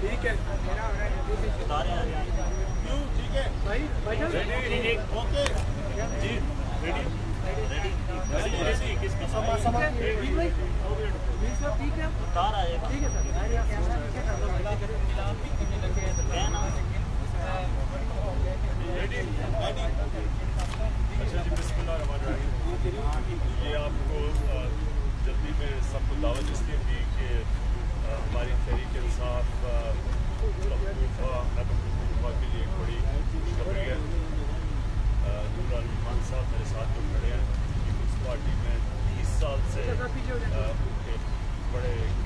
ठीक है ठीक है भाई ओके जी रेडी किसका ठीक है उतार आएगा ठीक है सर अच्छा जी बिस्मिल्लाहिर्रहमानिर्रहीम। ये आपको जल्दी में सबको दावत इसलिए दी कि हमारी तहरीक इंसाफ के लिए एक बड़ी खुशखबरी है। नूर आलम खान साहब मेरे साथ जो खड़े हैं, पीपल्स पार्टी में 30 साल से उनके बड़े एक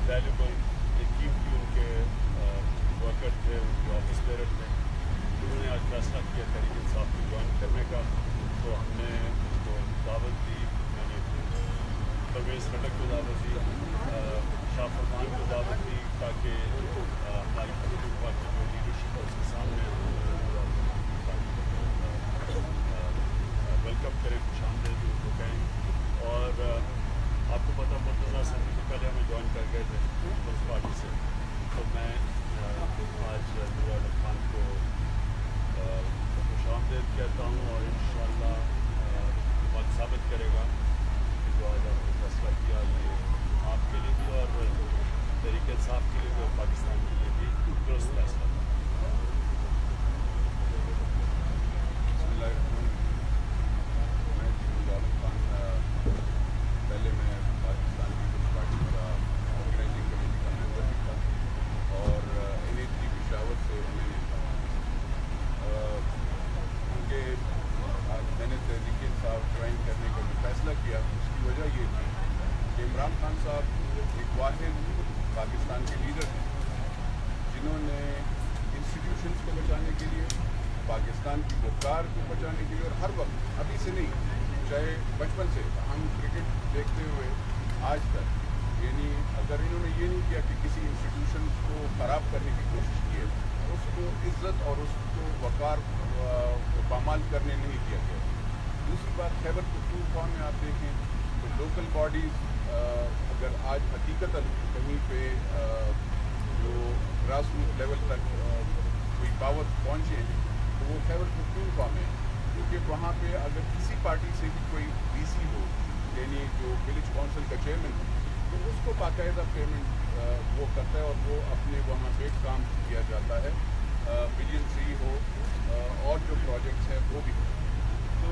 वैल्यूबल एक कीमती उनके वर्कर थे, उनके ऑफिस बेरर थे। उन्होंने आज फैसला किया तहरीक इंसाफ को ज्वाइन करने का, तो हमने तो दावत दी, मैंने परवेज़ खटक को दावत दी, शाह फरमान को दावत दी, ताकि हमारी पख्तूनख्वा की जो लीडरशिप है उसके सामने वेलकम करें, खुशामदीद उनको कहें। और आपको पता मुर्तज़ा सदी से पहले हमें ज्वाइन कर गए थे पीपल्स पार्टी से, तो मैं आज नूर आलम खान को खुशामदीद कहता हूँ और इंशाअल्लाह बात साबित करेगा कि जो आज आपने फैसला किया ये आपके लिए भी और तहरीक इंसाफ के लिए भी और पाकिस्तान के लिए भी दुरुस्त फैसला था। पहले मैं पाकिस्तान पीपल्स पार्टी का ऑर्गेनाइजिंग कमेटी का मेंबर भी था और NH3 पेशावर से मैंने उनके मैंने तहरीक इंसाफ ज्वाइन करने का जो फैसला किया, उसकी वजह ये थी कि इमरान खान साहब एक वाहिद पाकिस्तान के लीडर हैं जिन्होंने इंस्टीट्यूशंस को बचाने के लिए, पाकिस्तान की वकार को बचाने के लिए, और हर वक्त अभी से नहीं, चाहे बचपन से हम क्रिकेट देखते हुए आज तक, यानी अगर इन्होंने ये नहीं किया कि किसी इंस्टीट्यूशन को ख़राब करने की कोशिश की है, उसको इज़्ज़त और उसको वकार पामाल करने नहीं दिया गया। दूसरी बात, खैबर पख्तूनख्वा में आप देखें तो लोकल बॉडीज़ अगर आज हकीकतन कहीं पे जो ग्रास रूट लेवल तक कोई पावर पहुँचे हैं तो वो खैबर पख्तूनख्वा में, क्योंकि वहाँ पे अगर किसी पार्टी से भी कोई DC हो, यानी जो विलेज काउंसिल का चेयरमैन हो, तो उसको बाकायदा पेमेंट वो करता है और वो अपने वहाँ पे काम किया जाता है, बिलियन ट्री हो और जो प्रोजेक्ट्स हैं वो भी हो। तो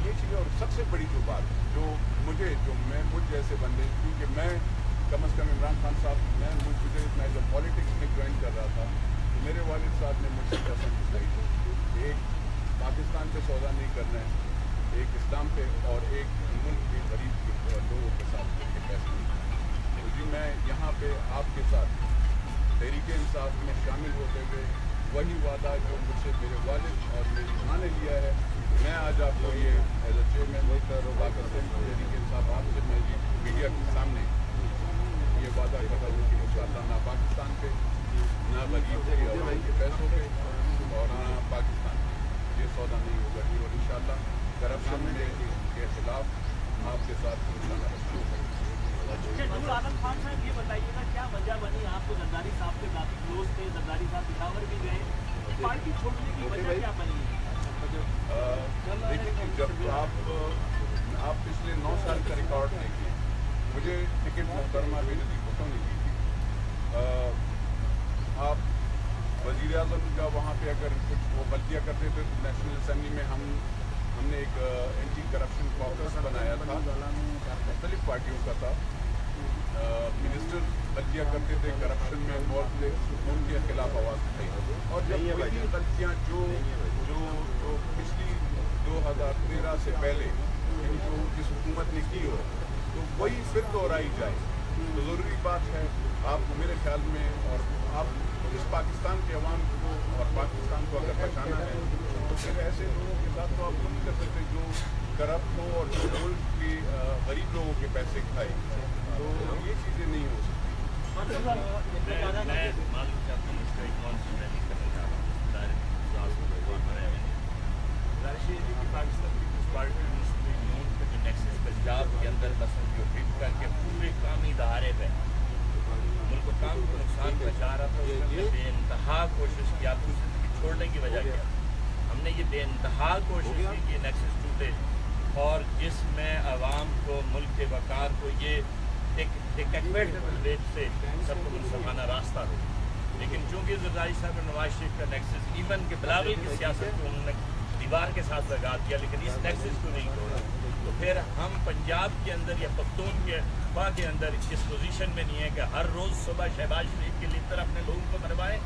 ये चीज़ें, और सबसे बड़ी जो बात जो मैं मुझ जैसे बंदे, क्योंकि मैं कम अज़ कम इमरान खान साहब मैं जब पॉलिटिक्स में ज्वाइन कर रहा था तो मेरे वालिद साहब ने मुझसे कसम खिलाई थी, एक पाकिस्तान पे सौदा नहीं करना है, एक इस्लाम पे और एक मुल्क के गरीब लोगों के साथ पैसे नहीं। तो जी मैं यहाँ पे आपके साथ तहरीक इंसाफ में शामिल होते हुए वही वादा जो मुझसे मेरे वालिद और मेरी माँ ने लिया है, मैं आज आपको ये as a chairman Pakistan Tehreek Insaf आपसे मैं मीडिया के सामने ये वादा कर रहा हूँ कि इंशाअल्लाह ना पाकिस्तान पे, ना गरीब के आवाम के पैसों पे और ना पाकिस्तान ये सौदा नहीं होगा जी। और इंशाअल्लाह करप्शन के खिलाफ आपके साथ नूर आलम खान साहब, ये बताइएगा क्या वजह बनी, आपको जरदारी साहब से काफ़ी क्लोज थे, जरदारी साहब पिशावर भी गए, पार्टी छोड़ने की वजह क्या बनी? देखिए, जब आप पिछले 9 साल का रिकॉर्ड देखिए, मुझे टिकट मुहतरमा बेनज़ीर भुट्टो ने दी थी। आप वज़ीर आज़म का वहाँ पे अगर कुछ वो गलतियाँ करते थे तो नेशनल असम्बली में हमने एक एंटी करप्शन कॉकस बनाया था, मुख्तलिफ पार्टियों का था। मिनिस्टर गलतियाँ करते थे, करप्शन में इन्वॉल्व थे, उनके खिलाफ आवाज़ उठाई। और जब वही गलतियाँ जो पिछली 2013 से पहले जो जिस हुकूमत ने की हो तो वही फिर दोहराई जाए, तो ज़रूरी बात है आप मेरे ख्याल में, और आप इस पाकिस्तान के अवाम को और पाकिस्तान को अगर बचाना है तो फिर ऐसे लोगों के साथ तो आप नहीं कर सकते जो करप्ट हो और जो मुल्क के गरीब लोगों के पैसे खाए, तो ये चीज़ें नहीं हो सकती। मैं मालूम चाहता हूँ इसका एक कौन सी रैली करने जा रहा हूँ पाकिस्तान पीपल्स पार्टी नून के जो नेक्सस पंजाब के अंदर मसलन जो हिट करके पूरे कामी इदारे पे मुल्क को काम को नुकसान पहुँचा रहा था उसने बेइंतहा कोशिश की आपको जिंदगी छोड़ने की वजह क्या हमने ये बेइंतहा कोशिश की कि नेक्सस टूटे और जिसमें आवाम को मुल्क के वकार को ये एक एक्वेटेबल वे से सबको मुनसफाना रास्ता हो लेकिन चूँकि जरदारी साहब और नवाज शरीफ का नेक्सस इवन के बिलावल की सियासत को उन्होंने दीवार के साथ लगा दिया लेकिन इस नेक्सस को नहीं तोड़ा तो फिर हम पंजाब के अंदर या पख्तून के बा के अंदर इस पोजीशन में नहीं है कि हर रोज़ सुबह शहबाज शरीफ के लीडर अपने लोगों को मरवाएं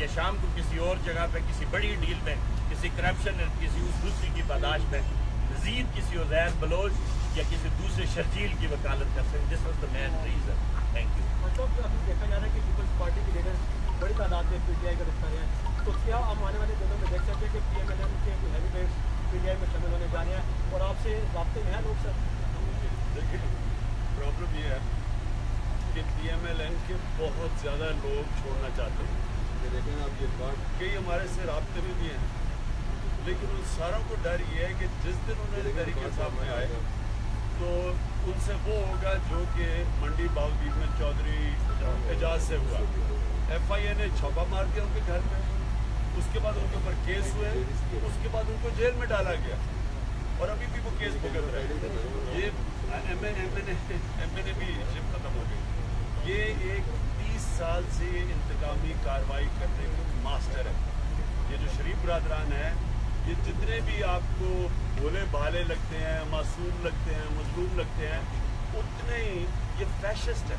या शाम को किसी और जगह पे किसी बड़ी डील में किसी करप्शन किसी उस दूसरी की बर्दाश्त में मज़ीद किसी उज़ैर बलोच या किसी दूसरे शर्जील की वकालत कर सकें this was the main reason thank you मतलब अभी देखा जा रहा है कि पीपल्स पार्टी के लीडर बड़ी तादाद में पीटीआई का हिस्सा हैं तो क्या हम आने वाले दिनों में देख सकते हैं कि पीएमएलएन के हैवी वेट्स पीटीआई में शामिल होने जा रहे हैं और आपसे रास्ते में हैं लोग सर देखिए प्रॉब्लम ये है कि पीएमएलएन के बहुत ज़्यादा लोग छोड़ना चाहते हैं लेकिन अब ये बात कई हमारे से राब्ते में भी हैं लेकिन उन सारों को डर ये है कि जिस दिन उन्हें तरीके सामने आए तो उनसे वो होगा जो कि मंडी बावदीन में चौधरी एजाज से हुआ FIA ने छापा मार दिया उनके घर में उसके बाद उनके ऊपर केस हुए उसके बाद उनको जेल में डाला गया और अभी भी वो केस भुगत रहे ये MNA भी शिप खत्म हो गई ये एक 30 साल से इंतकामी कार्रवाई करने के मास्टर है ये जो शरीफ बरादरान है ये जितने भी आपको भोले भाले लगते हैं मासूम लगते हैं मजलूम लगते हैं उतने ही ये फैशिस्ट है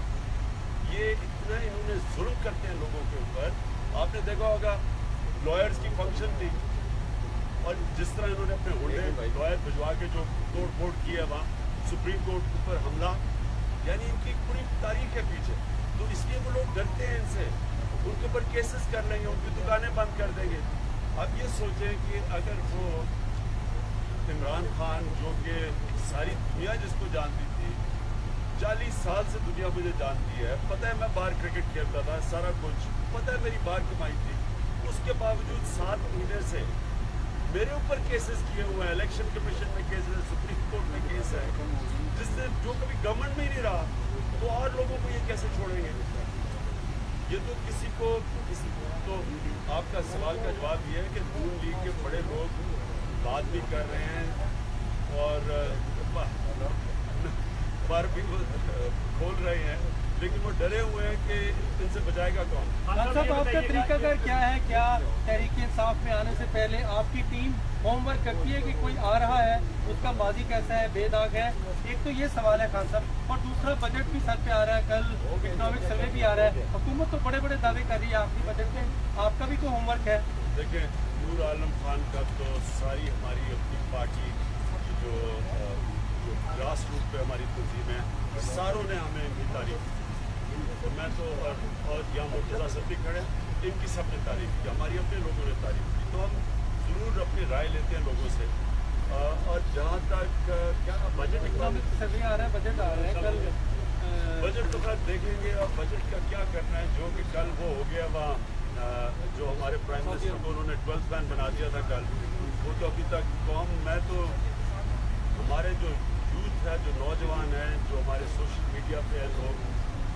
ये इतना इन्होंने जुल्म करते हैं लोगों के ऊपर आपने देखा होगा लॉयर्स की फंक्शन थी और जिस तरह इन्होंने अपने हुंडे लॉयर भिजवा के जो तोड़ फोड़ की है वहाँ सुप्रीम कोर्ट के ऊपर हमला यानी इनकी पूरी तारीख है पीछे तो इसलिए वो लोग डरते हैं इनसे उनके ऊपर केसेस कर लेंगे उनकी दुकानें बंद कर देंगे अब ये सोचें कि अगर वो इमरान खान जो कि सारी दुनिया जिसको जानती थी 40 साल से दुनिया मुझे जानती है पता है मैं बाहर क्रिकेट खेलता था सारा कुछ पता है मेरी बाहर कमाई थी उसके बावजूद 7 महीने से मेरे ऊपर केसेस किए हुए हैं इलेक्शन कमीशन में केस है सुप्रीम कोर्ट में केस है जिससे जो कभी गवर्नमेंट में ही नहीं रहा तो और लोगों को ये कैसे छोड़ेंगे ये तो किसी को तो आपका सवाल का जवाब ये है कि नून लीग के बड़े लोग बात भी कर रहे हैं और बार भी खोल रहे हैं लेकिन वो डरे हुए हैं कि इनसे बचाएगा कौन साहब आपका तरीकाकार क्या है क्या तहरीक इंसाफ में आने से पहले आपकी टीम होमवर्क करती है कि कोई आ रहा है उसका माजी कैसा है बेदाग है एक तो ये सवाल है खान साहब और दूसरा बजट भी सर पे आ रहा है कल इकोनॉमिक सर्वे भी आ रहा है हुकूमत तो बड़े बड़े दावे कर रही है आखिरी बजट में आपका भी कोई होमवर्क है देखिए नूर आलम खान का तो सारी हमारी अपनी पार्टी जो ग्रास रूट पे हमारी तंजीम है सारों ने हमें इनकी तारीफ की तो मैं तो और यहाँ मुर्तज़ा साहब भी खड़े इनकी सब ने तारीफ की हमारी अपने लोगों ने तारीफ की तो हम ज़रूर अपनी राय लेते हैं लोगों से और जहाँ तक क्या बजट इकोनॉमिक सर्वे आ रहा है बजट आ रहा है कल बजट तो खैर देखेंगे अब बजट का क्या करना है जो कि कल वो हो गया वहाँ जो हमारे प्राइम मिनिस्टर को उन्होंने 12th बैन बना दिया था कल वो तो अभी तक कौम मैं तो हमारे जो यूथ है जो नौजवान है जो हमारे सोशल मीडिया पे है लोग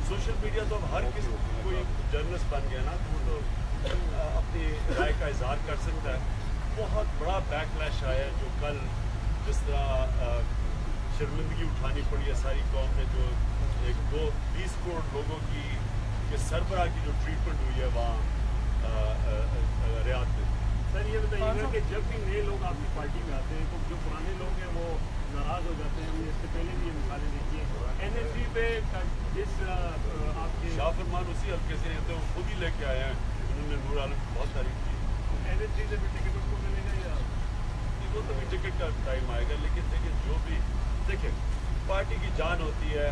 सोशल मीडिया तो अब हर किसी कोई जर्नलिस्ट बन गया ना तो वो तो अपनी राय का इजहार कर सकता है बहुत बड़ा बैकलैश आया है जो कल जिस तरह शर्मिंदगी उठानी पड़ी है सारी कौम ने जो 20 करोड़ लोगों की के सरबराह की जो ट्रीटमेंट हुई है वहाँ रियाद में सर ये बताइएगा कि जब भी नए लोग आपकी पार्टी में आते हैं तो जो पुराने लोग हैं वो नाराज़ हो जाते हैं हमने इससे पहले भी ये मिसालें देखी हैं NSP पे जिस आपके शाह फरमान उसी हल्के से हैं तो खुद ही लेके आए हैं उन्होंने नूर आलम की बहुत तारीफ की NSP से भी टिकट उसको मिलेगा या वो तो भी टिकट का टाइम आएगा लेकिन जो भी देखिए पार्टी की जान होती है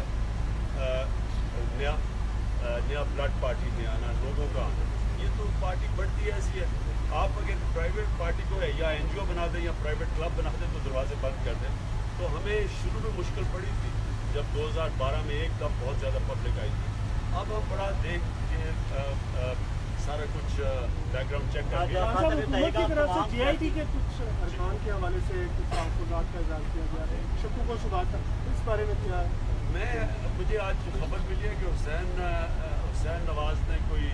नया ब्लड पार्टी में आना लोगों का आना ये तो पार्टी बढ़ती है ऐसी है आप अगर प्राइवेट पार्टी को या NGO बना दें या प्राइवेट क्लब बना दें तो दरवाजे बंद कर दें तो हमें शुरू में मुश्किल पड़ी थी जब 2012 में एक कब बहुत ज़्यादा पब्लिक आई थी अब अब हम बड़ा देख के सारा कुछ बैकग्राउंड चेक करके हुकूमत की तरफ से JIT के कुछ अरकान के हवाले से कुछ तहफ़्फ़ुज़ात का इज़हार किया गया है, शक्कों को शुबात का, इस बारे में क्या है? मुझे आज खबर मिली है कि हुसैन नवाज ने कोई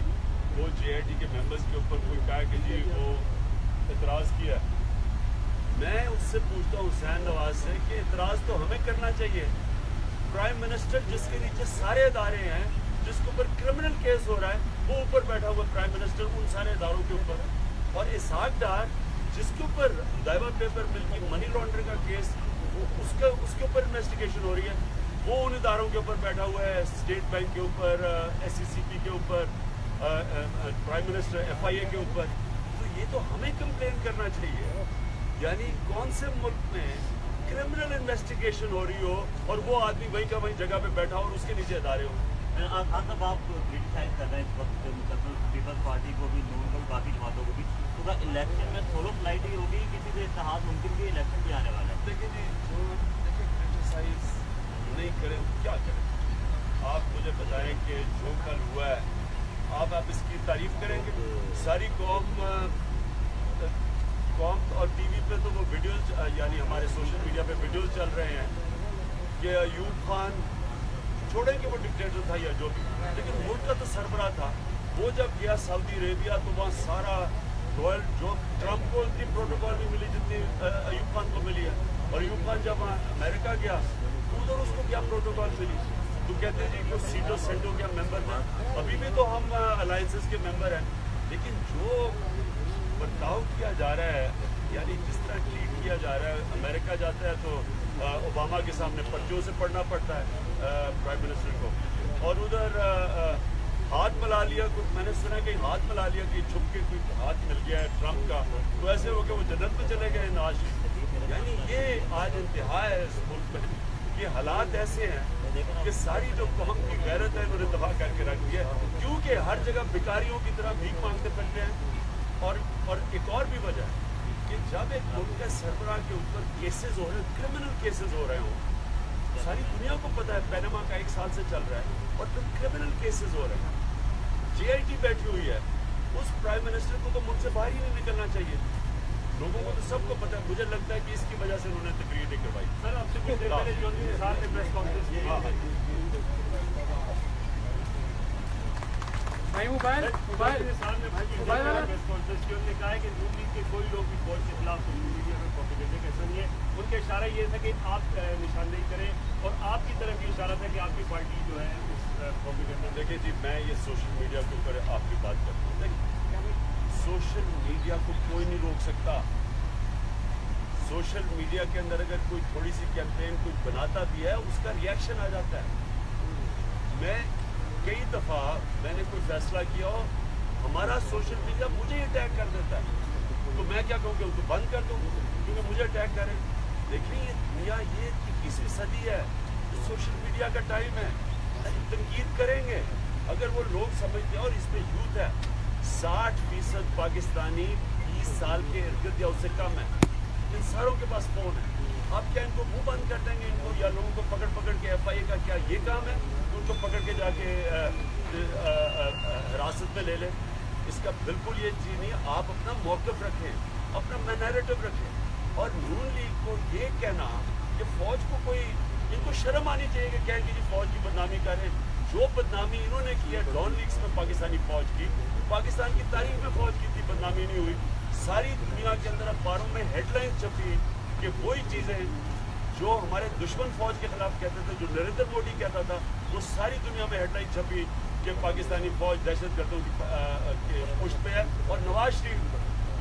वो JIT के मेंबर्स के ऊपर कोई कहा कि जी वो एतराज़ किया। मैं उससे पूछता हूँ हुसैन नवाज से कि एतराज़ तो हमें करना चाहिए। प्राइम मिनिस्टर जिसके नीचे सारे इदारे हैं, जिसके ऊपर क्रिमिनल केस हो रहा है, वो ऊपर बैठा हुआ प्राइम मिनिस्टर उन सारे इदारों के ऊपर, और इसहाक डार जिसके ऊपर दाइवा पेपर मिल की मनी लॉन्ड्रिंग का केस उसके ऊपर इन्वेस्टिगेशन हो रही है, वो उन इदारों के ऊपर बैठा हुआ है, स्टेट बैंक के ऊपर, SECP के ऊपर, प्राइम मिनिस्टर FIA के ऊपर। तो ये तो हमें कंप्लेन करना चाहिए। यानी कौन से मुल्क में क्रिमिनल इन्वेस्टिगेशन हो रही हो और वो आदमी वही का वही जगह पे बैठा हो और उसके नीचे इदारे हो। खान साहब आप क्रिटिसाइज कर रहे हैं इस वक्त मुकदमल पीपल्स पार्टी को भी, नून बाकी जमातों को भी, पूरा इलेक्शन में सोलो फ्लाइट ही होगी, किसी से इत्तेहाद मुमकिन भी, इलेक्शन भी आने वाला है। देखिए जी, देखिए क्रिटिसाइज नहीं करें क्या करें। आप मुझे बताएं कि जो कल हुआ है, आप इसकी तारीफ करेंगे? सारी कौम और टीवी पे तो वो वीडियोज, यानी हमारे सोशल मीडिया पे वीडियोज चल रहे हैं कि अयूब खान, छोड़ें कि वो डिक्टेटर था या जो भी, लेकिन मुल्क का तो सरबराह था। वो जब गया सऊदी अरेबिया तो वहाँ सारा रॉयल, जो ट्रम्प को उतनी प्रोटोकॉल भी मिली जितनी अयूब खान को मिली है, और अयूब खान जब अमेरिका गया तो उधर उसको क्या प्रोटोकॉल मिली। तो कहते हैं जी कि सीटो सेंटो के मेंबर थे, अभी भी तो हम अलायंसेस के मेंबर हैं, लेकिन जो बर्ताव किया जा रहा है, यानी जिस तरह ट्रीट किया जा रहा है, अमेरिका जाता है तो ओबामा के सामने पर्चियों से पढ़ना पड़ता है प्राइम मिनिस्टर को, और उधर हाथ मिला लिया, मैंने सुना कि हाथ मिला लिया कि छुप के कोई हाथ मिल गया है ट्रम्प का, तो ऐसे हो कि वो जन्नत में चले गए नाश। यानी ये आज इंतहा है इस मुल्क में कि हालात ऐसे हैं कि सारी जो कौम की गैरत है इन्होंने तबाह करके रख दिया है, क्योंकि हर जगह भिखारियों की तरह भीख मांगते फिरते हैं। और एक और भी वजह है कि जब एक मुल्क के सरबराह के ऊपर केसेस हो रहे हैं, क्रिमिनल केसेस हो रहे हो, सारी दुनिया को पता है, पैनामा का 1 साल से चल रहा है और फिर क्रिमिनल केसेस हो रहे हैं, JIT बैठी हुई है, उस प्राइम मिनिस्टर को तो मुल्क से बाहर ही नहीं निकलना चाहिए। लोगों को तो सबको पता है। मुझे लगता है कि इसकी वजह से उन्होंने तकरीर नहीं करवाई। सर आपसे कुछ देर पहले जॉन निसार ने प्रेस कॉन्फ्रेंस की, भाई मोबाइल निसार ने प्रेस कॉन्फ्रेंस की, उन्होंने कहा है कि नून लीग के कोई लोग भी फौज के खिलाफ मीडिया में प्रोपेगेंडा कर सकते हैं। उनका इशारा ये था कि आप निशानदेही करें, और आपकी तरफ ये इशारा था कि आपकी पार्टी जो है इस प्रोपेगेंडा। देखिए जी, मैं ये सोशल मीडिया के ऊपर आपकी बात करता हूँ, सोशल मीडिया को कोई नहीं रोक सकता। सोशल मीडिया के अंदर अगर कोई थोड़ी सी कैंपेन कुछ बनाता भी है, उसका रिएक्शन आ जाता है। मैं कई दफ़ा मैंने कोई फैसला किया हो, हमारा सोशल मीडिया मुझे अटैक कर देता है, तो मैं क्या कहूँ कि उसको बंद कर दूँ क्योंकि मुझे अटैक करें। देखिए ये दुनिया, ये 21वीं सदी है, तो सोशल मीडिया का टाइम है, तनकीद करेंगे अगर वो लोग समझते हैं। और इसमें यूथ है, 60% पाकिस्तानी 20 साल के इर्द या उससे कम है, इन सारों के पास फ़ोन है। आप क्या इनको मुंह बंद कर देंगे इनको, या लोगों को पकड़ पकड़ के FIA का क्या ये काम है उनको पकड़ के जाके हिरासत में ले लें? इसका बिल्कुल ये चीज़ नहीं। आप अपना मौक़िफ़ रखें, अपना नैरेटिव रखें। और नून लीग को ये कहना कि फ़ौज को कोई, इनको शर्म आनी चाहिए कि कहें कि जी फ़ौज की बदनामी करें। जो बदनामी इन्होंने की है डॉन लीग्स में पाकिस्तानी फ़ौज की, पाकिस्तान की तारीख में फ़ौज की इतनी बदनामी नहीं हुई। सारी दुनिया के अंदर अखबारों में हेडलाइन छपी कि वही चीज़ें जो हमारे दुश्मन फ़ौज के खिलाफ कहते थे, जो नरेंद्र मोदी कहता था, वो सारी दुनिया में हेडलाइन छपी कि पाकिस्तानी फ़ौज दहशतगर्दों की पुष्ट पे है, और नवाज शरीफ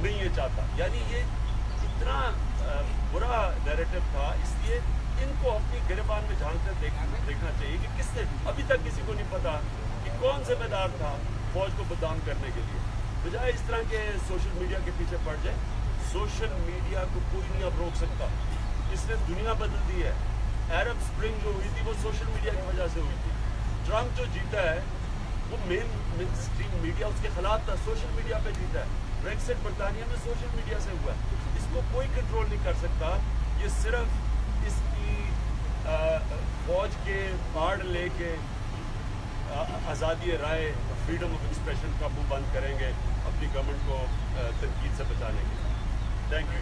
नहीं ये चाहता। यानी ये इतना बुरा नैरेटिव था, इसलिए इनको अपनी गिरबान में झांककर देखना चाहिए कि किसने, अभी तक किसी को नहीं पता कि कौन जिम्मेदार था फ़ौज को बदनाम करने के लिए, बजाय इस तरह के सोशल मीडिया के पीछे पड़ जाए। सोशल मीडिया को कोई नहीं अब रोक सकता, इसने दुनिया बदल दी है। अरब स्प्रिंग जो हुई थी वो सोशल मीडिया की वजह से हुई थी। ट्रम्प जो जीता है वो मेन स्ट्रीम मीडिया उसके खिलाफ था, सोशल मीडिया पे जीता है। ब्रेक्सिट बरतानिया में सोशल मीडिया से हुआ है, इसको कोई कंट्रोल नहीं कर सकता। ये सिर्फ इसकी फौज के पार्ड लेके आज़ादी राय, फ्रीडम ऑफ एक्सप्रेशन का मुंह बंद करेंगे अपनी गवर्नमेंट को तनकीद से बचाने के लिए। Thank you.